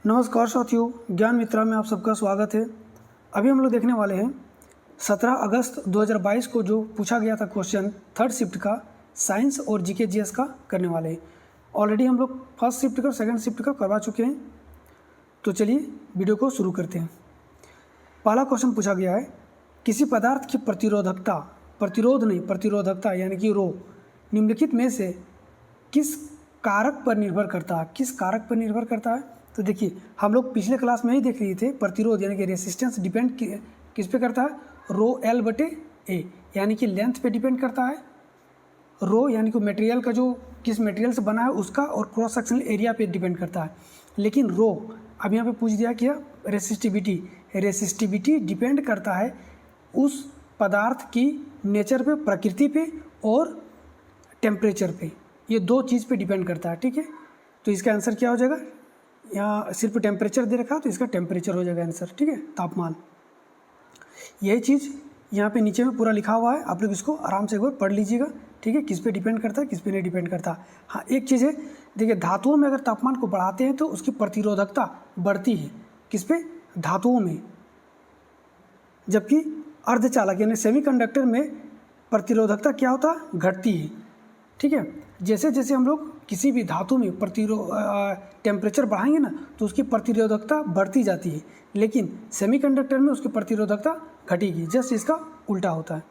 नमस्कार साथियों, ज्ञान मित्रा में आप सबका स्वागत है। अभी हम लोग देखने वाले हैं 17 अगस्त 2022 को जो पूछा गया था क्वेश्चन थर्ड शिफ्ट का साइंस और जीके जीएस का करने वाले हैं। ऑलरेडी हम लोग फर्स्ट शिफ्ट का और सेकंड शिफ्ट का करवा चुके हैं। तो चलिए वीडियो को शुरू करते हैं। पहला क्वेश्चन पूछा गया है, किसी पदार्थ की प्रतिरोधकता यानी कि रो निम्नलिखित में से किस कारक पर निर्भर करता है। तो देखिए, हम लोग पिछले क्लास में ही देख रहे थे, प्रतिरोध यानी कि रेसिस्टेंस डिपेंड किस पे करता है, रो एल बटे ए यानी कि लेंथ पे डिपेंड करता है। रो यानी कि मटेरियल का जो किस मटेरियल से बना है उसका और क्रॉस सेक्शनल एरिया पे डिपेंड करता है। लेकिन रो अब यहाँ पे पूछ दिया क्या, रेसिस्टिविटी डिपेंड करता है उस पदार्थ की नेचर पे, प्रकृति पे और टेम्परेचर पे। ये दो चीज़ पे डिपेंड करता है। ठीक है, तो इसका आंसर क्या हो जाएगा, यहाँ सिर्फ टेम्परेचर दे रखा है तो इसका टेम्परेचर हो जाएगा आंसर। ठीक है, तापमान। यही चीज़ यहाँ पे नीचे में पूरा लिखा हुआ है, आप लोग इसको आराम से एक बार पढ़ लीजिएगा। ठीक है, किस पे डिपेंड करता है, किस पे नहीं डिपेंड करता। हाँ, एक चीज़ है, देखिए धातुओं में अगर तापमान को बढ़ाते हैं तो उसकी प्रतिरोधकता बढ़ती है। किस पे, धातुओं में। जबकि अर्धचालक यानी सेमीकंडक्टर में प्रतिरोधकता क्या होता है, घटती है। ठीक है, जैसे जैसे हम लोग किसी भी धातु में टेम्परेचर बढ़ाएंगे ना तो उसकी प्रतिरोधकता बढ़ती जाती है, लेकिन सेमीकंडक्टर में उसकी प्रतिरोधकता घटेगी। जस्ट इसका उल्टा होता है।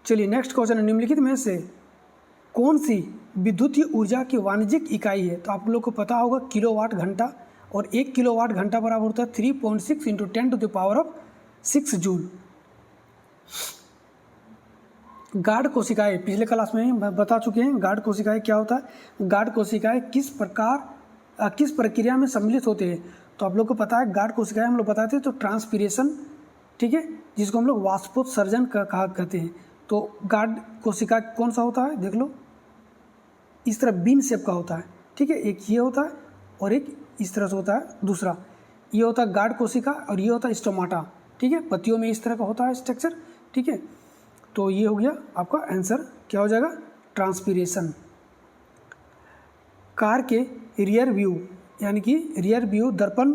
चलिए नेक्स्ट क्वेश्चन है, निम्नलिखित में से कौन सी विद्युतीय ऊर्जा की वाणिज्यिक इकाई है। तो आप लोग को पता होगा किलोवाट घंटा, और 1 किलोवाट घंटा बराबर होता है 3.6 × 10⁻⁶ जूल। गार्ड कोशिकाएं पिछले क्लास में ही बता चुके हैं। गार्ड कोशिकाएं क्या होता है, गार्ड कोशिकाएं किस प्रक्रिया में सम्मिलित होते हैं। तो आप लोग को पता है गार्ड कोशिकाएं हम लोग बताते हैं तो ट्रांसपीरेशन, ठीक है, जिसको हम लोग वाष्पोत्सर्जन कहा कहते हैं। तो गार्ड कोशिका कौन सा होता है, देख लो, इस तरह बीन शेप का होता है। ठीक है, एक ये होता है और एक इस तरह से होता है दूसरा। ये होता है गार्ड कोशिका और ये होता है स्टोमाटा। ठीक है, पत्तियों में इस तरह का होता है स्ट्रक्चर। ठीक है, तो ये हो गया आपका आंसर, क्या हो जाएगा, ट्रांसपीरेशन। कार के रियर व्यू यानी कि रियर व्यू दर्पण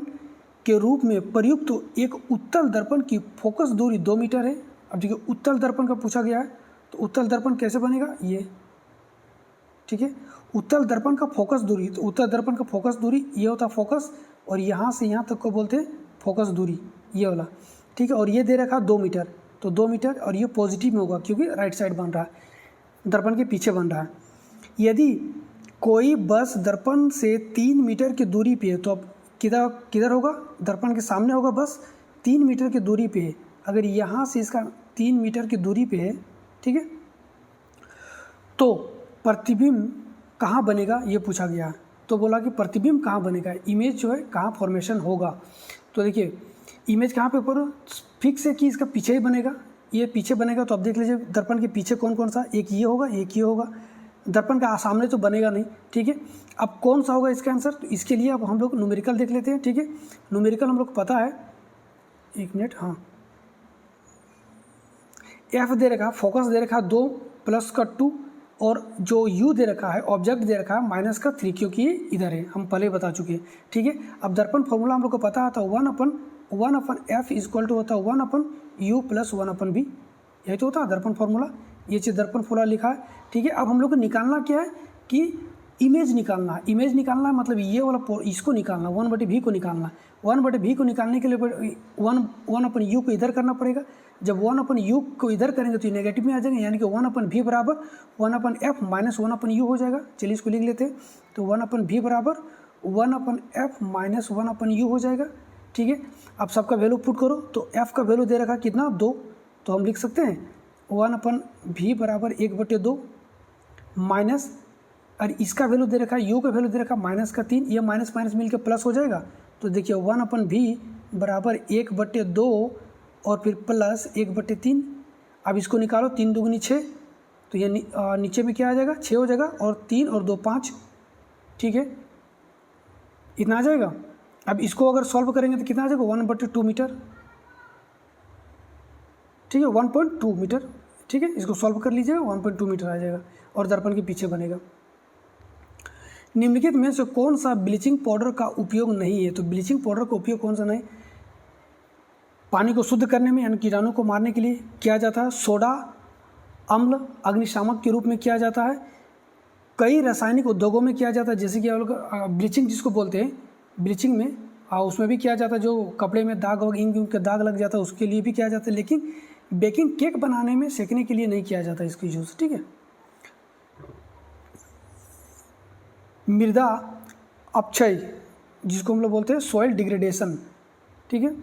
के रूप में प्रयुक्त एक उत्तल दर्पण की फोकस दूरी 2 मीटर है। अब देखिए, उत्तल दर्पण का पूछा गया है तो उत्तल दर्पण कैसे बनेगा, ये। ठीक है, उत्तल दर्पण का फोकस दूरी, तो उत्तल दर्पण का फोकस दूरी ये होता है फोकस, और यहाँ से यहाँ तक को बोलते हैं फोकस दूरी, ये वाला। ठीक है, और ये दे रखा 2 मीटर, तो 2 मीटर, और ये पॉजिटिव में होगा क्योंकि राइट साइड बन रहा है, दर्पण के पीछे बन रहा है। यदि कोई बस दर्पण से 3 मीटर की दूरी पे है तो अब किधर होगा, दर्पण के सामने होगा बस, 3 मीटर की दूरी पे है। अगर यहाँ से इसका 3 मीटर की दूरी पे है, ठीक है, तो प्रतिबिंब कहाँ बनेगा ये पूछा गया। तो बोला कि प्रतिबिंब कहाँ बनेगा, इमेज जो है कहाँ फॉर्मेशन होगा। तो देखिए, इमेज कहाँ पे पर फिक्स है कि इसका पीछे ही बनेगा, ये पीछे बनेगा। तो अब देख लीजिए दर्पण के पीछे कौन कौन सा, एक ये होगा, एक ये होगा। दर्पण का सामने तो बनेगा नहीं। ठीक है, अब कौन सा होगा इसका आंसर, तो इसके लिए अब हम लोग न्यूमेरिकल देख लेते हैं। ठीक है, न्यूमेरिकल हम लोग को पता है, एक मिनट, हाँ, एफ दे रखा, फोकस दे रखा 2 + 2, और जो यू दे रखा है, ऑब्जेक्ट दे रखा है -3, क्योंकि ये इधर है, हम पहले बता चुके हैं। ठीक है, अब दर्पण फॉर्मूला हम लोग को पता था 1/f इक्वल टू होता है 1/u + 1/v, यही तो होता है दर्पण फॉर्मूला। ये चीज़ दर्पण फॉर्मूला लिखा है। ठीक है, अब हम लोग को निकालना क्या है कि इमेज निकालना है, मतलब ये वाला इसको निकालना, 1/v को निकालना। 1/v को निकालने के लिए 1/u को इधर करना पड़ेगा। जब 1/u को इधर करेंगे तो ये नेगेटिव में आ जाएंगे, यानी कि 1/v बराबर 1/f - 1/u हो जाएगा। चलिए इसको लिख लेते हैं, तो 1/v बराबर 1/f - 1/u हो जाएगा। ठीक है, अब सबका वैल्यू पुट करो, तो f का वैल्यू दे रखा कितना, 2, तो हम लिख सकते हैं 1/v बराबर 1/2 माइनस, और इसका वैल्यू दे रखा है, u का वैल्यू दे रखा -3, ये माइनस माइनस मिलकर प्लस हो जाएगा। तो देखिए 1/v बराबर 1/2 और फिर प्लस 1/3। अब इसको निकालो, 3 दूनी 6, तो ये नीचे में क्या आ जाएगा, 6 हो जाएगा, और 3 और 2 5। ठीक है, इतना आ जाएगा। अब इसको अगर सॉल्व करेंगे तो कितना आ जाएगा, 1/2 मीटर। ठीक है, 1.2 मीटर। ठीक है, इसको सॉल्व कर लीजिएगा, 1.2 मीटर आ जाएगा, और दर्पण के पीछे बनेगा। निम्नलिखित में से कौन सा ब्लीचिंग पाउडर का उपयोग नहीं है? तो ब्लीचिंग पाउडर का उपयोग कौन सा नहीं? पानी को शुद्ध करने में यानी कीटाणु को मारने के लिए किया जाता है। सोडा अम्ल अग्निशामक के रूप में किया जाता है। कई रासायनिक उद्योगों में किया जाता है, जैसे कि आप लोग ब्लीचिंग जिसको बोलते हैं, ब्लीचिंग में उसमें भी किया जाता है। जो कपड़े में दाग और इंक के दाग लग जाता है उसके लिए भी किया जाता है, लेकिन बेकिंग केक बनाने में सेकने के लिए नहीं किया जाता इसकी यूज़। ठीक है। मृदा अपक्षय जिसको हम लोग बोलते हैं सॉइल डिग्रेडेशन, ठीक है,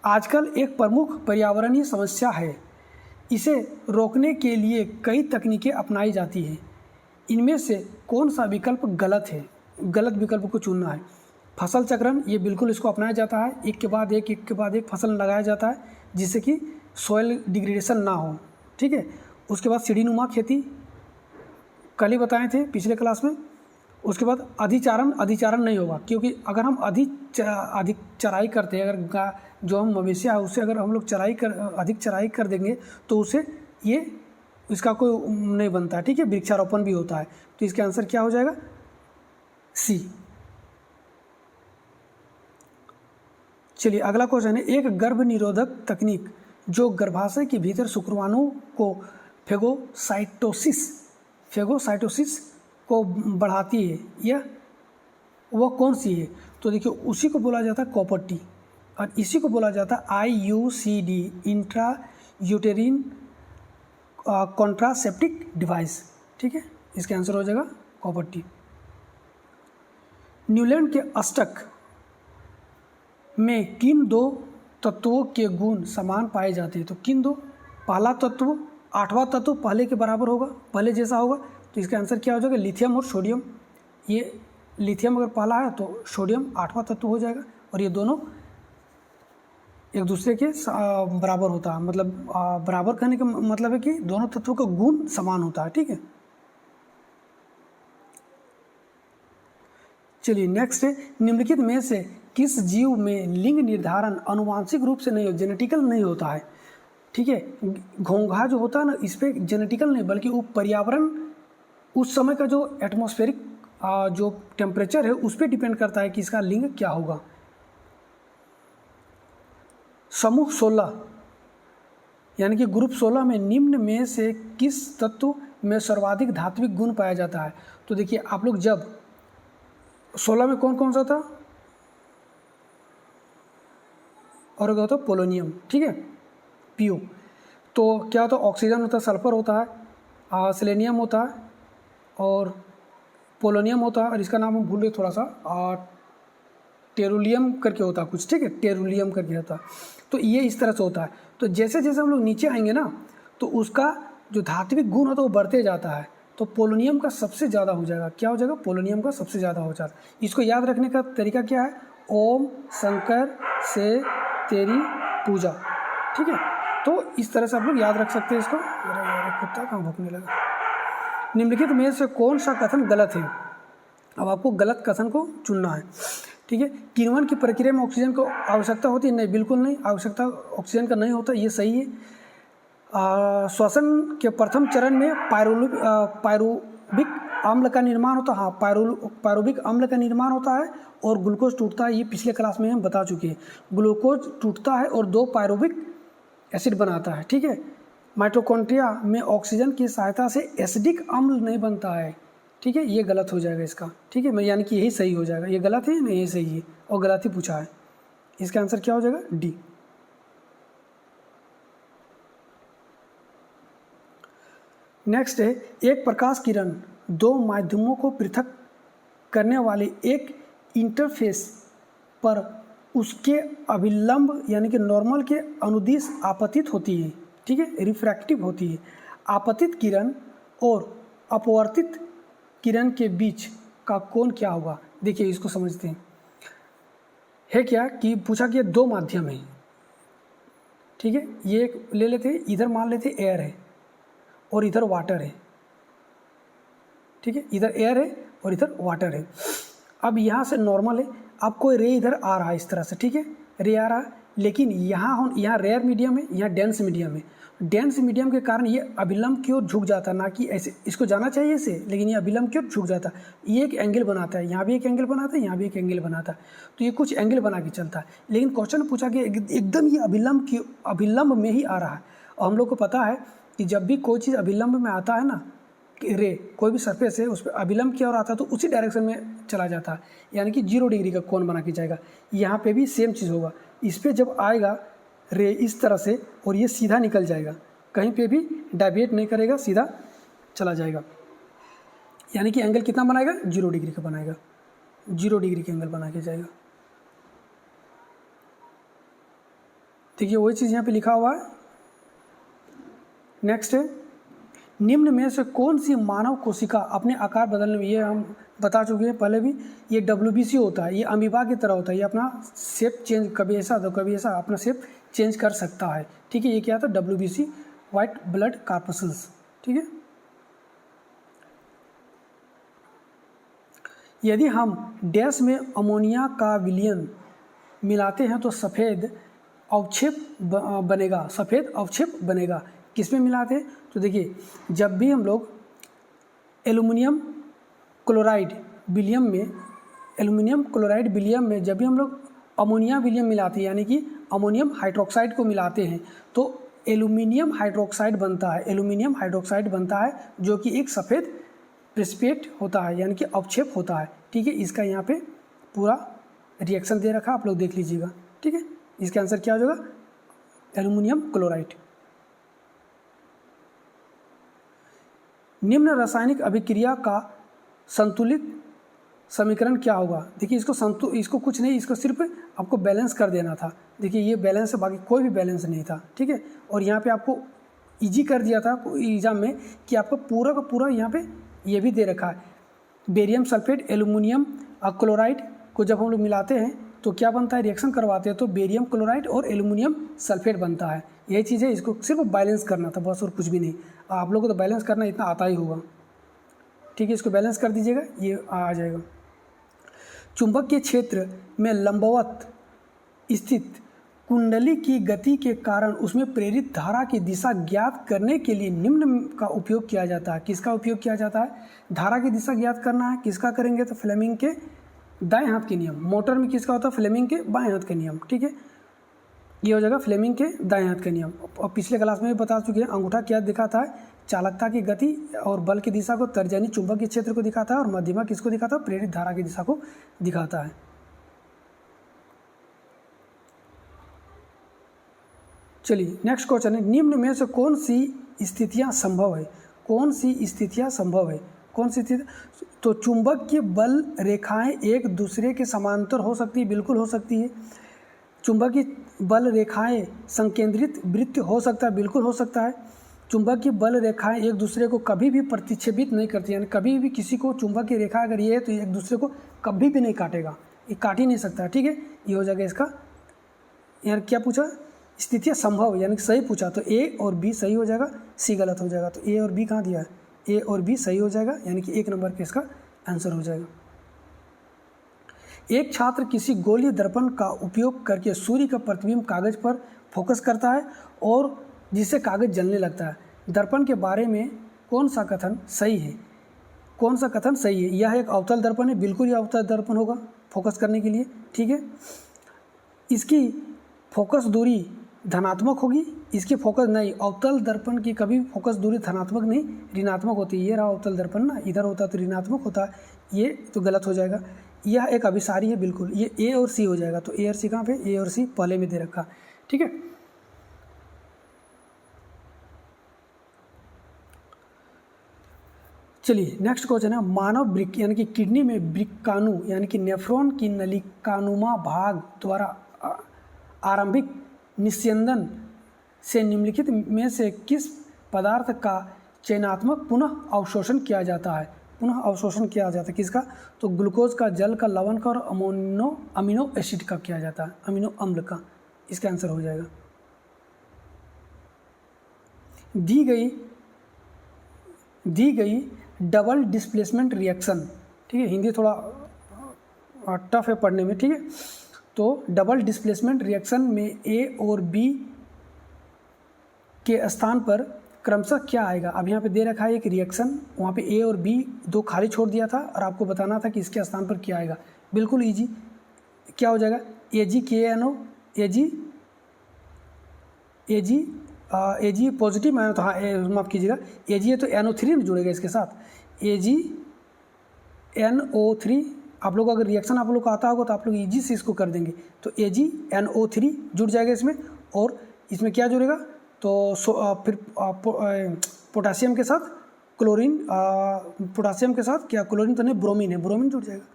आजकल एक प्रमुख पर्यावरणीय समस्या है। इसे रोकने के लिए कई तकनीकें अपनाई जाती हैं। इनमें से कौन सा विकल्प गलत है? गलत विकल्प को चुनना है। फसल चक्रण, ये बिल्कुल इसको अपनाया जाता है, एक के बाद एक फसल लगाया जाता है जिससे कि सॉइल डिग्रेडेशन ना हो। ठीक है। उसके बाद सीढ़ीनुमा खेती कल ही बताए थे पिछले क्लास में। उसके बाद अधिचारण नहीं होगा, क्योंकि अगर हम अधिक चराई करते हैं, अगर जो हम मवेशिया है उससे अगर हम लोग अधिक चराई कर देंगे तो उससे इसका कोई नहीं बनता है। ठीक है। वृक्षारोपण भी होता है। तो इसका आंसर क्या हो जाएगा? सी। चलिए अगला क्वेश्चन है, एक गर्भ निरोधक तकनीक जो गर्भाशय के भीतर शुक्राणु को फेगोसाइटोसिस को बढ़ाती है, यह वो कौन सी है? तो देखिए उसी को बोला जाता है कॉपर टी, और इसी को बोला जाता है IUCD, इंट्रा यूटेरिन कॉन्ट्रासेप्टिक डिवाइस। ठीक है। इसका आंसर हो जाएगा कॉपर टी। न्यूलैंड के अष्टक में किन दो तत्वों के गुण समान पाए जाते हैं? तो किन दो? पहला तत्व 8वां तत्व पहले के बराबर होगा, पहले जैसा होगा। तो इसका आंसर क्या हो जाएगा? लिथियम और सोडियम। ये लिथियम अगर पहला है तो सोडियम 8वां तत्व हो जाएगा, और ये दोनों एक दूसरे के बराबर होता है। मतलब बराबर कहने का मतलब है कि दोनों तत्वों का गुण समान होता है। ठीक है। चलिए नेक्स्ट है, निम्नलिखित में से किस जीव में लिंग निर्धारण आनुवांशिक रूप से नहीं हो, जेनेटिकल नहीं होता है? ठीक है। घोंघा जो होता है ना, इस पर जेनेटिकल नहीं बल्कि वो पर्यावरण, उस समय का जो एटमॉस्फेरिक जो टेम्परेचर है उस पर डिपेंड करता है कि इसका लिंग क्या होगा। समूह 16 यानी कि ग्रुप 16 में निम्न में से किस तत्व में सर्वाधिक धात्विक गुण पाया जाता है? तो देखिए आप लोग जब 16 में कौन कौन सा था? और एक होता है पोलोनियम। ठीक है, PO। तो क्या होता है? ऑक्सीजन होता है, सल्फर होता है, सेलेनियम होता है और पोलोनियम होता है, और इसका नाम हम भूल गए थोड़ा सा, टेरुलियम करके होता है कुछ। ठीक है, टेरुलियम करके होता है। तो ये इस तरह से होता है। तो जैसे जैसे हम लोग नीचे आएंगे ना, तो उसका जो धात्विक गुण होता है वो बढ़ते जाता है। तो पोलोनियम का सबसे ज़्यादा हो जाएगा। क्या हो जाएगा? पोलोनियम का सबसे ज़्यादा हो जाता है। इसको याद रखने का तरीका क्या है? ओम शंकर से तेरी पूजा। ठीक है, तो इस तरह से आप लोग याद रख सकते हैं इसको। कुत्ता कहाँ भौंकने लगा? निम्नलिखित में से कौन सा कथन गलत है? अब आपको गलत कथन को चुनना है। ठीक है। किण्वन की प्रक्रिया में ऑक्सीजन को आवश्यकता होती है? नहीं, बिल्कुल नहीं, आवश्यकता ऑक्सीजन का नहीं होता, ये सही है। श्वसन के प्रथम चरण में पायरुविक अम्ल का निर्माण होता है। हाँ, पायरुविक अम्ल का निर्माण होता है और ग्लूकोज टूटता है। ये पिछले क्लास में हम बता चुके हैं। ग्लूकोज टूटता है और 2 पायरुविक एसिड बनाता है। ठीक है। माइटोकॉन्ड्रिया में ऑक्सीजन की सहायता से एसिडिक अम्ल नहीं बनता है। ठीक है, ये गलत हो जाएगा इसका। ठीक है, मैं यानी कि यही सही हो जाएगा। ये गलत है, नहीं ये सही है, और गलत ही पूछा है। इसका आंसर क्या हो जाएगा? डी। नेक्स्ट है, एक प्रकाश किरण 2 माध्यमों को पृथक करने वाले एक इंटरफेस पर उसके अभिलंब यानी कि नॉर्मल के अनुदिश आपतित होती है। ठीक है, रिफ्रैक्टिव होती है। आपतित किरण और अपवर्तित किरण के बीच का कोण क्या होगा? देखिए इसको समझते हैं। है क्या कि पूछा कि 2 माध्यम है। ठीक है, ये एक ले लेते हैं, इधर मान लेते एयर है और इधर वाटर है। ठीक है, इधर एयर है और इधर वाटर है। अब यहाँ से नॉर्मल है, अब कोई रे इधर आ रहा है इस तरह से। ठीक है, रे आ रहा है, लेकिन यहाँ रेयर मीडियम है, यहाँ डेंस मीडियम है। डेंस मीडियम के कारण ये अभिलंब की ओर झुक जाता है, ना कि ऐसे इसको जाना चाहिए ऐसे, लेकिन ये अभिलंब की ओर झुक जाता है। ये एक एंगल बनाता है, यहाँ भी एक एंगल बनाता है, यहाँ भी एक एंगल बनाता है, तो ये कुछ एंगल बना के चलता है। लेकिन क्वेश्चन पूछा कि एकदम ये अभिलंब में ही आ रहा है। और हम लोग को पता है कि जब भी कोई चीज़ अभिलंब में आता है ना, रे कोई भी सरफेस है उस पर अभिलंब की ओर आता है तो उसी डायरेक्शन में चला जाता है, यानी कि 0 डिग्री का कोण बना के जाएगा। यहाँ पे भी सेम चीज़ होगा, इस पर जब आएगा रे इस तरह से और ये सीधा निकल जाएगा, कहीं पे भी डाइविएट नहीं करेगा, सीधा चला जाएगा। यानी कि एंगल कितना बनाएगा, 0 डिग्री का बनाएगा, 0 डिग्री का एंगल बना के जाएगा। देखिए वही चीज़ यहाँ पे लिखा हुआ है। नेक्स्ट है, निम्न में से कौन सी मानव कोशिका अपने आकार बदलने में, ये हम बता चुके हैं पहले भी, ये WBC होता है, ये अमीबा की तरह होता है, ये अपना शेप चेंज कभी ऐसा तो कभी ऐसा अपना शेप चेंज कर सकता है। ठीक है, ये क्या था, WBC वाइट ब्लड कॉर्पस्कल्स। ठीक है, यदि हम डैश में अमोनिया का विलयन मिलाते हैं तो सफ़ेद अवक्षेप बनेगा, सफ़ेद अवक्षेप बनेगा। किस में मिलाते हैं, तो देखिए जब भी हम लोग एल्युमिनियम क्लोराइड विलियम में जब भी हम लोग अमोनिया विलियम मिलाते हैं, यानी कि अमोनियम हाइड्रोक्साइड को मिलाते हैं, तो एल्युमिनियम हाइड्रोक्साइड बनता है, जो कि एक सफ़ेद प्रेसिपिटेट होता है, यानी कि अवक्षेप होता है। ठीक है, इसका यहाँ पे पूरा रिएक्शन दे रखा, आप लोग देख लीजिएगा। ठीक है, इसका आंसर क्या हो जाएगा, एल्युमिनियम क्लोराइड। निम्न रासायनिक अभिक्रिया का संतुलित समीकरण क्या होगा। देखिए इसको कुछ नहीं, इसको सिर्फ आपको बैलेंस कर देना था। देखिए ये बैलेंस है, बाकी कोई भी बैलेंस नहीं था। ठीक है, और यहाँ पे आपको इजी कर दिया था एग्जाम में कि आपको पूरा का पूरा यहाँ पे ये भी दे रखा है, बेरियम सल्फेट एल्युमिनियम क्लोराइड को जब हम लोग मिलाते हैं तो क्या बनता है, रिएक्शन करवाते हैं तो बेरियम क्लोराइड और एल्युमिनियम सल्फेट बनता है। यही चीज़ है, इसको सिर्फ बैलेंस करना था बस, और कुछ भी नहीं। आप लोगों को तो बैलेंस करना इतना आता ही होगा। ठीक है, इसको बैलेंस कर दीजिएगा, ये आ जाएगा। चुंबक के क्षेत्र में लंबवत स्थित कुंडली की गति के कारण उसमें प्रेरित धारा की दिशा ज्ञात करने के लिए निम्न का उपयोग किया जाता है। किसका उपयोग किया जाता है, धारा की दिशा ज्ञात करना है, किसका करेंगे तो फ्लेमिंग के दाएं हाथ के नियम। मोटर में किसका होता है, फ्लेमिंग के बाएं हाथ के नियम। ठीक है, ये हो जाएगा फ्लेमिंग के दाएं हाथ के नियम। और पिछले क्लास में भी बता चुके हैं, अंगूठा क्या दिखाता है, चालकता की गति और बल की दिशा को, तर्जनी चुंबक के क्षेत्र को दिखाता है, और मध्यमा किसको दिखाता है, प्रेरित धारा की दिशा को दिखाता है। चलिए नेक्स्ट क्वेश्चन है, निम्न में से कौन सी स्थितियां संभव है, कौन सी स्थिति, तो चुंबक की बल रेखाएं एक दूसरे के समांतर हो सकती है, बिल्कुल हो सकती है। चुंबक की बल रेखाएं संकेंद्रित वृत्त हो सकता है, बिल्कुल हो सकता है। चुंबक की बल रेखाएं एक दूसरे को कभी भी प्रतिच्छेदित नहीं करती, यानी कभी भी किसी को चुंबक की रेखा अगर ये है तो एक दूसरे को कभी भी नहीं काटेगा, ये काट ही नहीं सकता। ठीक है, ये हो जाएगा इसका, यानी क्या पूछा, स्थितियाँ संभव, यानी सही पूछा तो ए और बी सही हो जाएगा, सी गलत हो जाएगा। तो ए और बी कहाँ दिया है, ए और बी सही हो जाएगा, यानी कि 1 नंबर पे इसका आंसर हो जाएगा। एक छात्र किसी गोलीय दर्पण का उपयोग करके सूर्य का प्रतिबिंब कागज पर फोकस करता है और जिससे कागज जलने लगता है। दर्पण के बारे में कौन सा कथन सही है, कौन सा कथन सही है। यह एक अवतल दर्पण है, बिल्कुल यह अवतल दर्पण होगा फोकस करने के लिए। ठीक है, इसकी फोकस दूरी धनात्मक होगी, इसकी फोकस नहीं, अवतल दर्पण की कभी फोकस दूरी धनात्मक नहीं ऋणात्मक होती है। ये रहा अवतल दर्पण ना, इधर होता तो ऋणात्मक होता, ये तो गलत हो जाएगा। यह एक अभिसारी है, बिल्कुल ये ए और सी हो जाएगा। तो ए और सी कहाँ पे, ए और सी पहले में दे रखा। ठीक है, चलिए नेक्स्ट क्वेश्चन है, मानव वृक्क यानी कि किडनी में वृक्काणु यानी कि नेफ्रॉन की नलिकानुमा भाग द्वारा आरंभिक निस्यंदन से निम्नलिखित में से किस पदार्थ का चयनात्मक पुनः अवशोषण किया जाता है, पुनः अवशोषण किया जाता है किसका, तो ग्लूकोज का, जल का, लवण का और अमीनो एसिड का किया जाता है, अमीनो अम्ल का। इसका आंसर हो जाएगा। दी गई डबल डिस्प्लेसमेंट रिएक्शन, ठीक है, हिंदी थोड़ा टफ है पढ़ने में। ठीक है, तो डबल डिस्प्लेसमेंट रिएक्शन में ए और बी के स्थान पर क्रमशः क्या आएगा। अब यहाँ पे दे रखा है एक रिएक्शन, वहाँ पे ए और बी दो खाली छोड़ दिया था और आपको बताना था कि इसके स्थान पर क्या आएगा। बिल्कुल इजी, क्या हो जाएगा AgKNO, Ag पॉजिटिव माना तो हाँ माफ़ कीजिएगा Ag है तो NO3 जुड़ेगा इसके साथ, AgNO3। आप लोग अगर रिएक्शन आप लोग को आता होगा तो आप लोग ईजी से इसको कर देंगे, तो AgNO3 जुड़ जाएगा इसमें, और इसमें क्या जुड़ेगा तो फिर पोटासियम के साथ क्लोरीन, पोटासियम के साथ क्या क्लोरीन तो नहीं, ब्रोमीन है, ब्रोमीन जुड़ जाएगा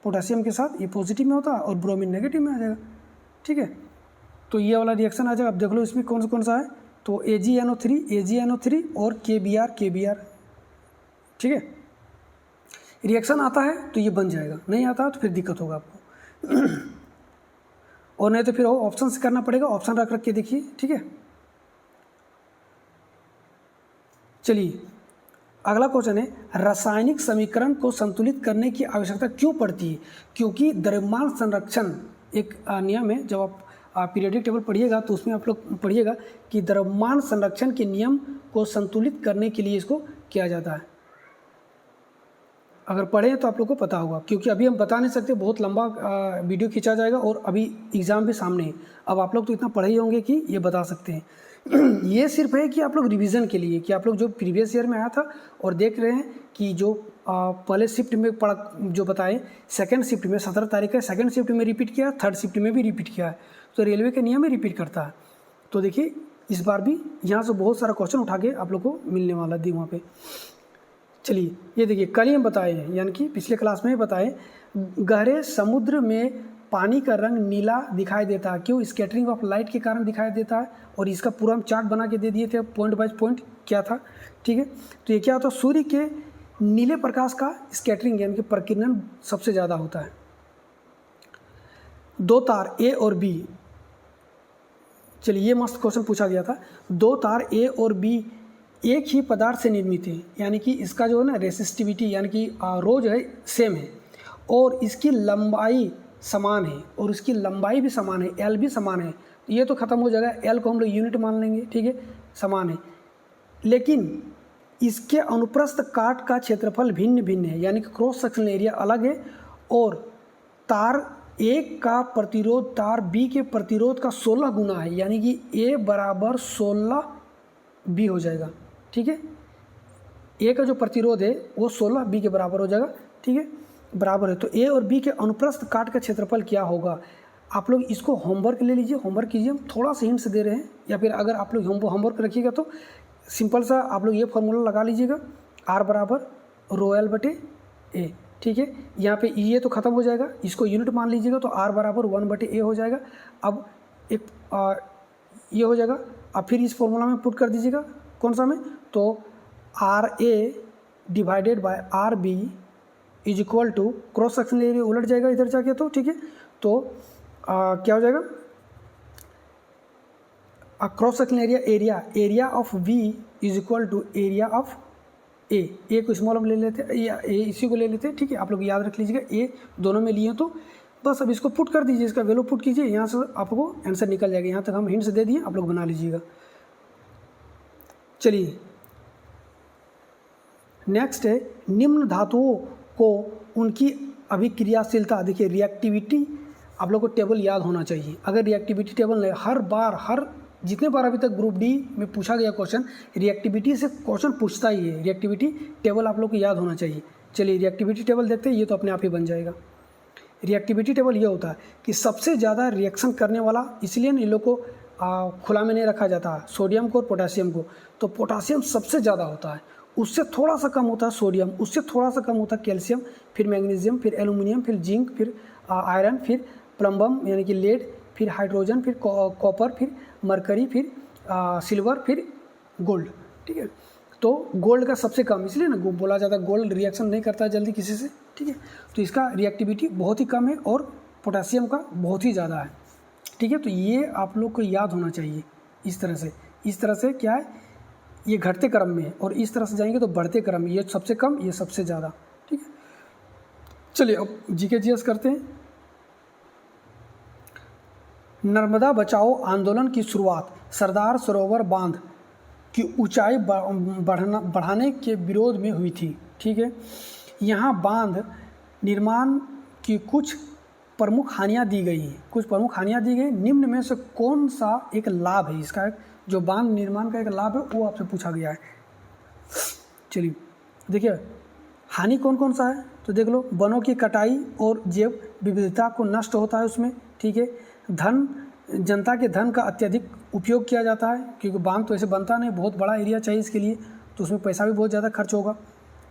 पोटासियम के साथ, ये पॉजिटिव में होता है और ब्रोमीन नेगेटिव में आ जाएगा। ठीक है, तो ये वाला रिएक्शन आ जाएगा। अब देख लो इसमें कौन सा है, तो AgNO3 और KBr। ठीक है, रिएक्शन आता है तो ये बन जाएगा, नहीं आता तो फिर दिक्कत होगा आपको और नहीं तो फिर ऑप्शन से करना पड़ेगा, ऑप्शन रख के देखिए। ठीक है, चलिए अगला क्वेश्चन है, रासायनिक समीकरण को संतुलित करने की आवश्यकता क्यों पड़ती है। क्योंकि द्रव्यमान संरक्षण एक नियम है, जब आप पीरियोडिक टेबल पढ़िएगा तो उसमें आप लोग पढ़िएगा कि द्रव्यमान संरक्षण के नियम को संतुलित करने के लिए इसको किया जाता है। अगर पढ़ें तो आप लोग को पता होगा, क्योंकि अभी हम बता नहीं सकते, बहुत लंबा वीडियो खींचा जाएगा और अभी एग्ज़ाम भी सामने है। अब आप लोग तो इतना पढ़े ही होंगे कि ये बता सकते हैं ये सिर्फ है कि आप लोग रिवीजन के लिए, कि आप लोग जो प्रीवियस ईयर में आया था और देख रहे हैं कि जो पहले शिफ्ट में जो बताए, सेकंड शिफ्ट में 17 तारीख है, सेकंड शिफ्ट में रिपीट किया, थर्ड शिफ्ट में भी रिपीट किया है, तो रेलवे के नियम में रिपीट करता है। तो देखिए इस बार भी यहाँ से बहुत सारा क्वेश्चन उठा के आप लोग को मिलने वाला दी वहाँ पे। चलिए ये देखिए, कल ही हम बताए हैं, यानी कि पिछले क्लास में ही बताए, गहरे समुद्र में पानी का रंग नीला दिखाई देता है, क्यों, स्कैटरिंग ऑफ लाइट के कारण दिखाई देता है। और इसका पूरा हम चार्ट बना के दे दिए थे, पॉइंट बाय पॉइंट क्या था। ठीक है, तो ये क्या होता है, सूर्य के नीले प्रकाश का स्कैटरिंग यानी कि प्रकीर्णन सबसे ज़्यादा होता है। दो तार ए और बी, चलिए ये मस्त क्वेश्चन पूछा गया था, दो तार ए और बी एक ही पदार्थ से निर्मित है, यानी कि इसका जो है ना रेसिस्टिविटी यानी कि रो जो है सेम है, और इसकी लंबाई समान है, और इसकी लंबाई भी समान है, एल भी समान है। ये तो ख़त्म हो जाएगा, एल को हम लोग यूनिट मान लेंगे। ठीक है, समान है, लेकिन इसके अनुप्रस्थ काट का क्षेत्रफल भिन्न भिन्न है, यानी कि क्रॉस सेक्शनल एरिया अलग है, और तार एक का प्रतिरोध तार बी के प्रतिरोध का 16 गुना है, यानी कि ए बराबर 16 बी हो जाएगा। ठीक है, ए का जो प्रतिरोध है वो 16 बी के बराबर हो जाएगा। ठीक है, बराबर है, तो ए और बी के अनुप्रस्थ काट का क्षेत्रफल क्या होगा। आप लोग इसको होमवर्क ले लीजिए, होमवर्क कीजिए, हम थोड़ा सा हिंट दे रहे हैं, या फिर अगर आप लोग होमवर्क रखिएगा तो सिंपल सा आप लोग ये फॉर्मूला लगा लीजिएगा, आर बराबर रो एल बटे ए। ठीक है, यहाँ पे ये तो ख़त्म हो जाएगा, इसको यूनिट मान लीजिएगा तो आर बराबर 1 बटे ए हो जाएगा। अब एक ये हो जाएगा, अब फिर इस फॉर्मूला में पुट कर दीजिएगा, कौन सा में, तो R A divided by R B is equal to, cross sectional area उलट जाएगा इधर जाके, तो ठीक है, तो क्या हो जाएगा, cross sectional area of B is equal to area of A को स्मॉल में ले लेते हैं, या ए इसी को ले लेते हैं। ठीक है, आप लोग याद रख लीजिएगा, ए दोनों में लिए तो बस अब इसको पुट कर दीजिए, इसका वैल्यू पुट कीजिए, यहाँ से आपको आंसर निकल जाएगा। यहाँ तक हम हिंट्स दे दिए, आप लोग बना लीजिएगा। चलिए नेक्स्ट है, निम्न धातुओं को उनकी अभिक्रियाशीलता, देखिए रिएक्टिविटी आप लोग को टेबल याद होना चाहिए। अगर रिएक्टिविटी टेबल नहीं, हर जितने बार अभी तक ग्रुप डी में पूछा गया क्वेश्चन, रिएक्टिविटी से क्वेश्चन पूछता ही है, रिएक्टिविटी टेबल आप लोग को याद होना चाहिए। चलिए रिएक्टिविटी टेबल देखते हैं, ये तो अपने आप ही बन जाएगा। रिएक्टिविटी टेबल ये होता है कि सबसे ज़्यादा रिएक्शन करने वाला, इसलिए इन लोग को खुला में नहीं रखा जाता, सोडियम को और पोटासियम को। तो पोटासियम सबसे ज़्यादा होता है, उससे थोड़ा सा कम होता है सोडियम, उससे थोड़ा सा कम होता है कैल्शियम, फिर मैग्नीशियम, फिर एल्यूमिनियम, फिर जिंक, फिर आयरन, फिर प्लम्बम यानी कि लेड, फिर हाइड्रोजन, फिर कॉपर, फिर मरकरी, फिर सिल्वर, फिर गोल्ड। ठीक है, तो गोल्ड का सबसे कम, इसलिए ना बोला जाता है गोल्ड रिएक्शन नहीं करता है जल्दी किसी से। ठीक है, तो इसका रिएक्टिविटी बहुत ही कम है और पोटासियम का बहुत ही ज़्यादा है। ठीक है, तो ये आप लोग को याद होना चाहिए। इस तरह से क्या है, ये घटते क्रम में, और इस तरह से जाएंगे तो बढ़ते क्रम में, ये सबसे कम, ये सबसे ज़्यादा। ठीक है, चलिए अब जीके जीएस करते हैं। नर्मदा बचाओ आंदोलन की शुरुआत सरदार सरोवर बांध की ऊंचाई बढ़ाने के विरोध में हुई थी। ठीक है, यहाँ बांध निर्माण की कुछ प्रमुख हानियाँ दी गई हैं, कुछ प्रमुख हानियाँ दी गई। निम्न में से कौन सा एक लाभ है इसका, जो बांध निर्माण का एक लाभ है वो आपसे पूछा गया है। चलिए देखिए हानि कौन कौन सा है, तो देख लो, वनों की कटाई और जैव विविधता को नष्ट होता है उसमें। ठीक है, जनता के धन का अत्यधिक उपयोग किया जाता है, क्योंकि बांध तो ऐसे बनता नहीं, बहुत बड़ा एरिया चाहिए इसके लिए, तो उसमें पैसा भी बहुत ज़्यादा खर्च होगा।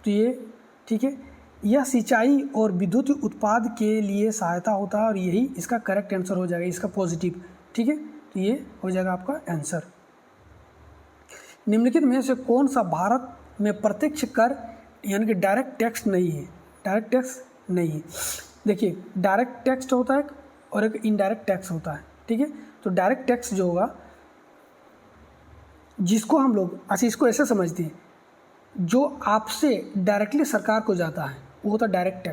तो ये ठीक है, यह सिंचाई और विद्युत उत्पाद के लिए सहायता होता है, और यही इसका करेक्ट आंसर हो जाएगा, इसका पॉजिटिव। ठीक है, तो ये हो जाएगा आपका आंसर। निम्नलिखित में से कौन सा भारत में प्रत्यक्ष कर यानी कि डायरेक्ट टैक्स नहीं है, डायरेक्ट टैक्स नहीं है। देखिए डायरेक्ट टैक्स होता है और एक इनडायरेक्ट टैक्स होता है। ठीक है, तो डायरेक्ट टैक्स जो होगा, जिसको हम लोग अच्छा इसको ऐसे समझते हैं, जो आपसे डायरेक्टली सरकार को जाता है वो होता है डायरेक्ट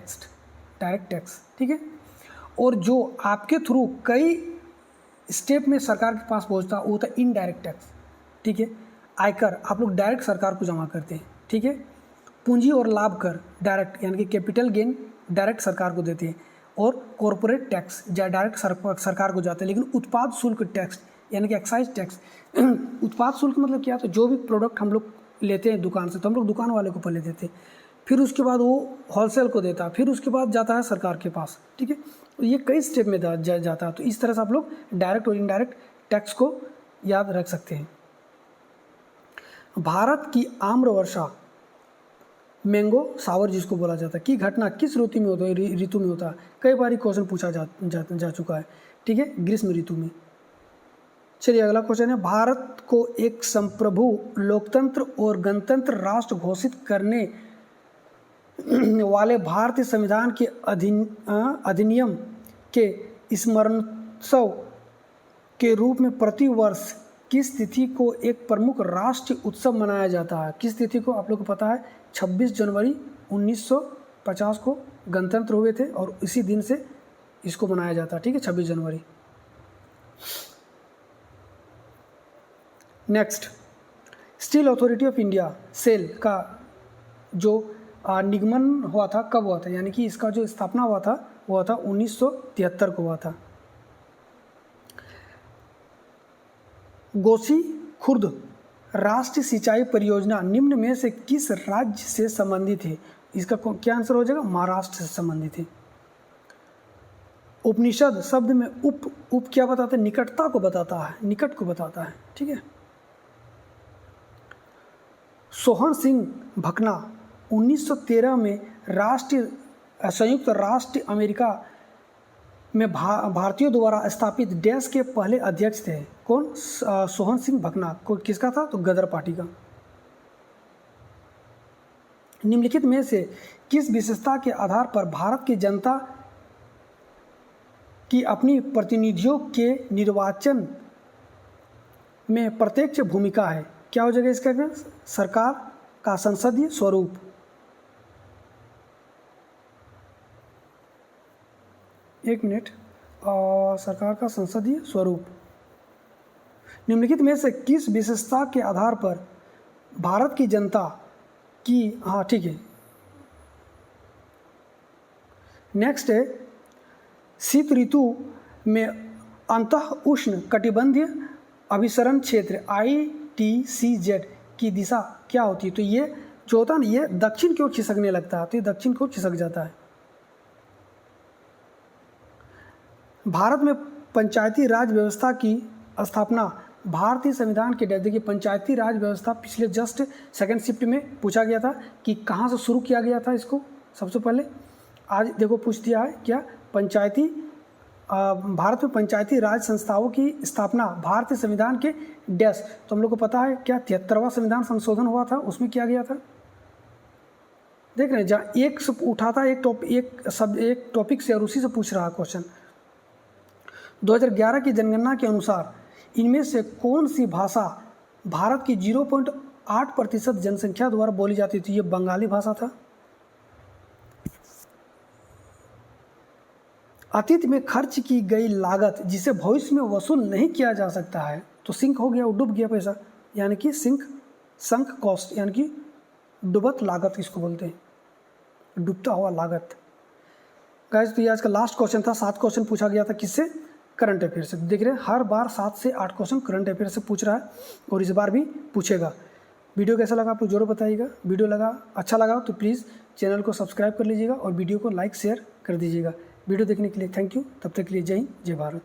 टैक्स। ठीक है, और जो आपके थ्रू कई स्टेप में सरकार के पास पहुंचता है वो होता है इनडायरेक्ट टैक्स। ठीक है, आयकर आप लोग डायरेक्ट सरकार को जमा करते हैं। ठीक है, पूंजी और लाभ कर डायरेक्ट यानी कि कैपिटल गेन डायरेक्ट सरकार को देते हैं, और कॉरपोरेट टैक्स डायरेक्ट सरकार को जाते हैं। लेकिन उत्पाद शुल्क टैक्स यानी कि एक्साइज टैक्स उत्पाद शुल्क मतलब क्या, तो जो भी प्रोडक्ट हम लोग लेते हैं दुकान से, तो हम लोग दुकान वाले को पहले देते हैं, फिर उसके बाद वो होलसेल को देता है, फिर उसके बाद जाता है सरकार के पास। ठीक है, तो ये कई स्टेप में जाता है। तो इस तरह से आप लोग डायरेक्ट और इनडायरेक्ट टैक्स को याद रख सकते हैं। भारत की आम्र वर्षा मैंगो सावर जिसको बोला जाता है की घटना किस ऋतु में होता है, ऋतु में होता है। कई बार क्वेश्चन पूछा जा चुका है। ठीक है, ग्रीष्म ऋतु में। चलिए अगला क्वेश्चन है, भारत को एक संप्रभु लोकतंत्र और गणतंत्र राष्ट्र घोषित करने वाले भारतीय संविधान के अधिनियम के स्मरणोत्सव के रूप में प्रति वर्ष किस तिथि को एक प्रमुख राष्ट्रीय उत्सव मनाया जाता है। किस तिथि को, आप लोग को पता है 26 जनवरी 1950 को गणतंत्र हुए थे और इसी दिन से इसको मनाया जाता है। ठीक है, 26 जनवरी। Next, steel authority of India SAIL का जो निगमन हुआ था कब हुआ था, यानी कि इसका जो स्थापना हुआ था 1973 को हुआ था। गोसी खुर्द राष्ट्रीय सिंचाई परियोजना निम्न में से किस राज्य से संबंधित है। इसका क्या आंसर हो जाएगा, महाराष्ट्र से संबंधित है। उपनिषद शब्द में उप क्या बताता है, निकटता को बताता है, निकट को बताता है। ठीक है, सोहन सिंह भकना 1913 में संयुक्त राष्ट्र अमेरिका में भारतीयों द्वारा स्थापित डैश के पहले अध्यक्ष थे। कौन, सोहन सिंह भकना। को किसका था, तो गदर पार्टी का। निम्नलिखित में से किस विशेषता के आधार पर भारत की जनता की अपनी प्रतिनिधियों के निर्वाचन में प्रत्यक्ष भूमिका है। क्या हो जाएगा इसका, सरकार का संसदीय स्वरूप। एक मिनट, सरकार का संसदीय स्वरूप। निम्नलिखित में से किस विशेषता के आधार पर भारत की जनता की, हाँ ठीक है, नेक्स्ट है, शीत ऋतु में अंतः उष्ण कटिबंधीय अभिसरण क्षेत्र ITCZ की दिशा क्या होती है। तो ये जो होता है ना, ये दक्षिण की ओर खिसकने लगता है, तो ये दक्षिण की ओर खिसक जाता है। भारत में पंचायती राज व्यवस्था की स्थापना भारतीय संविधान के, देखिए पंचायती राज व्यवस्था पिछले जस्ट सेकंड शिफ्ट में पूछा गया था कि कहाँ से शुरू किया गया था इसको सबसे पहले। आज देखो पूछ दिया है क्या, पंचायती भारत में पंचायती राज संस्थाओं की स्थापना भारतीय संविधान के डैश, तो हम लोग को पता है क्या 73वां संविधान संशोधन हुआ था, उसमें किया गया था। देख रहे हैं जहाँ एक उठा था एक टॉपिक से और उसी से पूछ रहा है क्वेश्चन। 2011 की जनगणना के अनुसार इनमें से कौन सी भाषा भारत की 0.8% जनसंख्या द्वारा बोली जाती थी। ये बंगाली भाषा था। अतीत में खर्च की गई लागत जिसे भविष्य में वसूल नहीं किया जा सकता है, तो सिंक हो गया, वो डूब गया पैसा, यानी कि संक कॉस्ट, यानी कि डूबत लागत इसको बोलते हैं, डूबता हुआ लागत। गाइस तो ये आज का लास्ट क्वेश्चन था। 7 क्वेश्चन पूछा गया था, किससे? करंट अफेयर से। देख रहे हैं हर बार 7 से 8 क्वेश्चन करंट अफेयर से पूछ रहा है और इस बार भी पूछेगा। वीडियो कैसा लगा आप लोग जरूर बताइएगा। वीडियो अच्छा लगा तो प्लीज़ चैनल को सब्सक्राइब कर लीजिएगा और वीडियो को लाइक शेयर कर दीजिएगा। वीडियो देखने के लिए थैंक यू। तब तक के लिए जय हिंद, जय भारत।